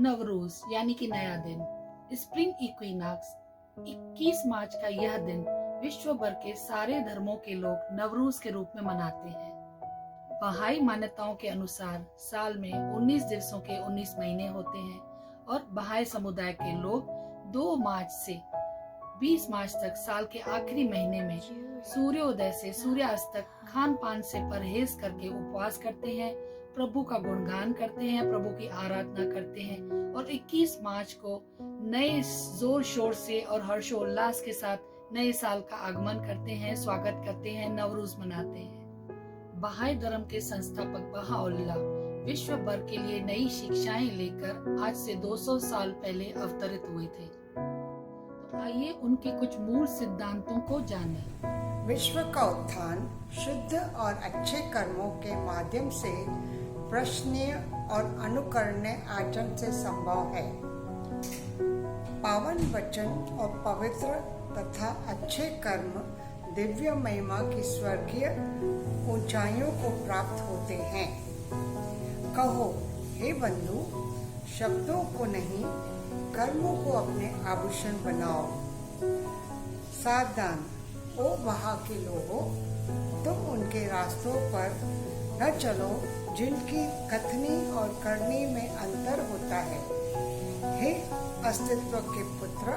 नवरोज यानी कि नया दिन, स्प्रिंग इक्विनॉक्स 21 मार्च का यह दिन विश्व भर के सारे धर्मों के लोग नवरोज के रूप में मनाते हैं। बहाई मान्यताओं के अनुसार साल में 19 दिवसों के 19 महीने होते हैं और बहाई समुदाय के लोग 2 मार्च से 20 मार्च तक साल के आखिरी महीने में सूर्योदय से सूर्यास्त तक खान पान से परहेज करके उपवास करते हैं, प्रभु का गुणगान करते हैं, प्रभु की आराधना करते हैं और 21 मार्च को नए जोर शोर से और हर्षोल्लास के साथ नए साल का आगमन करते हैं, स्वागत करते हैं, नवरोज मनाते हैं। बहाई धर्म के संस्थापक बहाउल्लाह विश्व भर के लिए नई शिक्षाएं लेकर आज से 200 साल पहले अवतरित हुए थे। तो आइए उनके कुछ मूल सिद्धांतों को जानें। विश्व का उत्थान शुद्ध और अच्छे कर्मों के माध्यम से प्रशंसनीय और अनुकरणीय आचरण से संभव है। पावन वचन और पवित्र तथा अच्छे कर्म दिव्य महिमा की स्वर्गीय ऊंचाइयों को प्राप्त होते हैं। कहो, हे बंधु, शब्दों को नहीं कर्मों को अपने आभूषण बनाओ। सावधान, ओ वहाँ के लोगों, तुम उनके रास्तों पर न चलो जिनकी कथनी और करनी में अंतर होता है। हे अस्तित्व के पुत्र,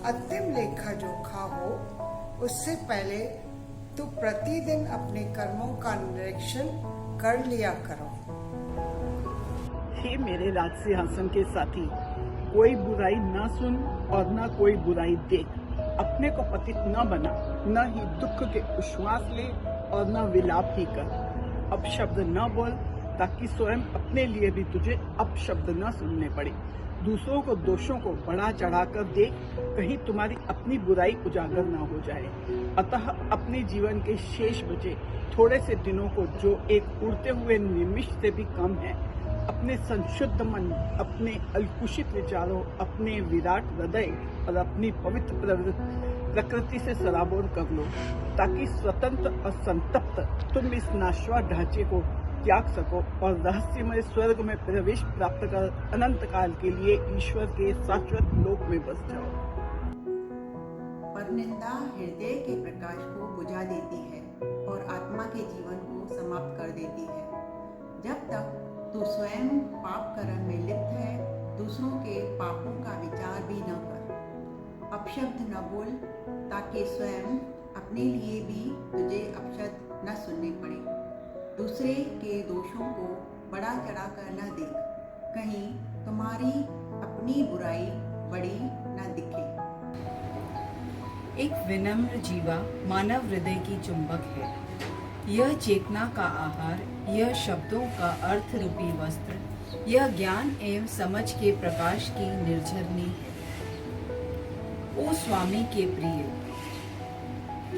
अंतिम लेखा जोखा हो उससे पहले तू प्रतिदिन अपने कर्मों का निरीक्षण कर लिया करो। हे मेरे राजसिंहासन के साथी, कोई बुराई न सुन और न कोई बुराई देख। अपने को पतित न बना, न ही दुख के उच्छ्वास ले और न विलाप ही कर। अपशब्द न बोल ताकि स्वयं अपने लिए भी तुझे अपशब्द न सुनने पड़े। दूसरों को दोषों को बढ़ा चढ़ा कर देख, कहीं तुम्हारी अपनी बुराई उजागर न हो जाए। अतः अपने जीवन के शेष बचे थोड़े से दिनों को, जो एक उड़ते हुए निमिष से भी कम है, अपने संशुद्ध मन, अपने अलकुशित विचारों, अपने विराट हृदय और अपनी पवित्र प्रकृति से सराबोर कर लो, ताकि स्वतंत्र और संतप्त तुम इस नाशवान ढांचे को त्याग सको और रहस्यमय स्वर्ग में प्रवेश प्राप्त कर अनंत काल के लिए ईश्वर के शाश्वत लोक में बस जाओ। परनिंदा हृदय के प्रकाश को बुझा देती है और आत्मा के जीवन को समाप्त कर देती है। जब तक तू स्वयं पाप कर्म में लिप्त है, दूसरों के पापों का विचार भी न कर। अपशब्द न बोल ताकि स्वयं अपने लिए भी तुझे अपशब्द न सुनने पड़े। दूसरे के दोषों को बढ़ा चढ़ा कर न देख, कहीं तुम्हारी अपनी बुराई बड़ी न दिखे। एक विनम्र जीवा मानव हृदय की चुंबक है। यह चेतना का आहार, यह शब्दों का अर्थ रूपी वस्त्र, यह ज्ञान एवं समझ के प्रकाश की निर्झरनी है। ओ स्वामी के प्रिय,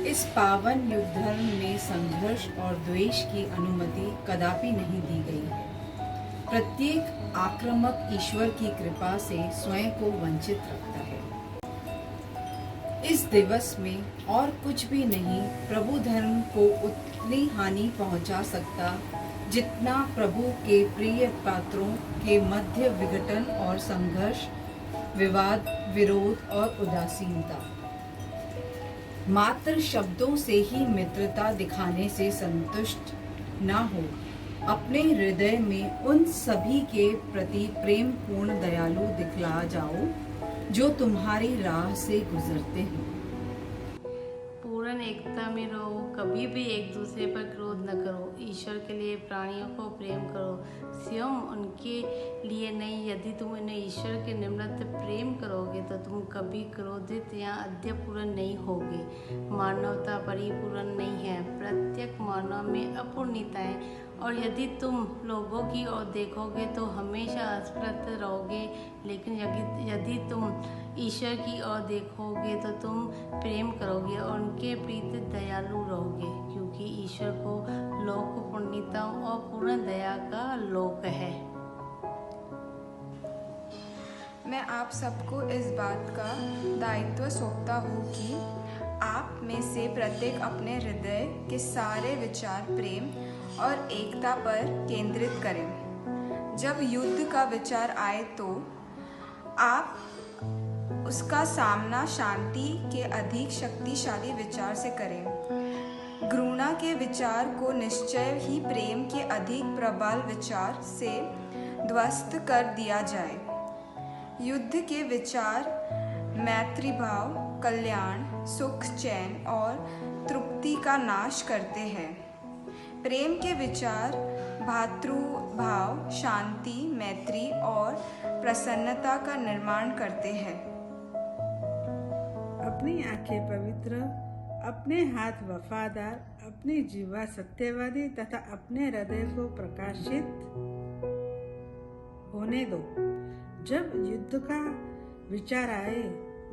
इस पावन युग धर्म में संघर्ष और द्वेष की अनुमति कदापि नहीं दी गई है। प्रत्येक आक्रामक ईश्वर की कृपा से स्वयं को वंचित रखता है। इस दिवस में और कुछ भी नहीं प्रभु धर्म को उतनी हानि पहुंचा सकता जितना प्रभु के प्रिय पात्रों के मध्य विघटन और संघर्ष, विवाद, विरोध और उदासीनता। मात्र शब्दों से ही मित्रता दिखाने से संतुष्ट न हो, अपने हृदय में उन सभी के प्रति प्रेम पूर्ण दयालु दिखला जाओ जो तुम्हारी राह से गुजरते हो। पूर्ण एकता में रहो, कभी भी एक दूसरे पर क्रोध न करो। ईश्वर के लिए प्राणियों को प्रेम करो, स्वयं उनके लिए नहीं। यदि तुम उन्हें ईश्वर के निम्रत प्रेम करोगे तो तुम कभी क्रोधित या अध्यपूर्ण नहीं होगे। मानवता परिपूर्ण नहीं है, प्रत्येक मानव में अपूर्णताएं, और यदि तुम लोगों की ओर देखोगे तो हमेशा असफल रहोगे। लेकिन यदि तुम ईश्वर की ओर देखोगे तो तुम प्रेम करोगे और उनके प्रति दयालु रहोगे, क्योंकि ईश्वर को लोक पुण्यता और पूर्ण दया का लोक है। मैं आप सबको इस बात का दायित्व सौंपता हूँ कि आप में से प्रत्येक अपने हृदय के सारे विचार प्रेम और एकता पर केंद्रित करें। जब युद्ध का विचार आए तो आप उसका सामना शांति के अधिक शक्तिशाली विचार से करें। घृणा के विचार को निश्चय ही प्रेम के अधिक प्रबल विचार से ध्वस्त कर दिया जाए। युद्ध के विचार मैत्री भाव, कल्याण, सुख, चैन और तृप्ति का नाश करते हैं। प्रेम के विचार भातृभाव, शांति, मैत्री और प्रसन्नता का निर्माण करते हैं। अपनी आंखें पवित्र, अपने हाथ वफादार, अपनी जीवा सत्यवादी तथा अपने हृदय को प्रकाशित होने दो। जब युद्ध का विचार आए,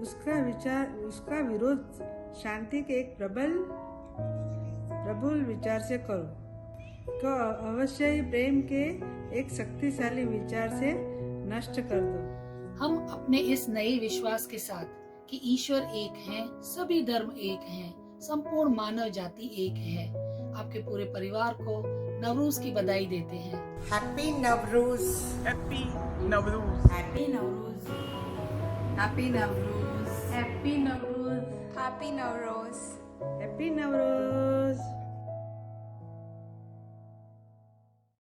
उसका विरोध शांति के एक प्रबल विचार से करो, तो अवश्य ही प्रेम के एक शक्तिशाली विचार से नष्ट कर दो। हम अपने इस नए विश्वास के साथ कि ईश्वर एक है, सभी धर्म एक हैं, संपूर्ण मानव जाति एक है, आपके पूरे परिवार को नवरूज की बधाई देते हैं। Happy Navroz. Happy Navroz. Happy Navroz. Happy Navroz. Happy Navroz. Happy Navroz. Happy Navroz.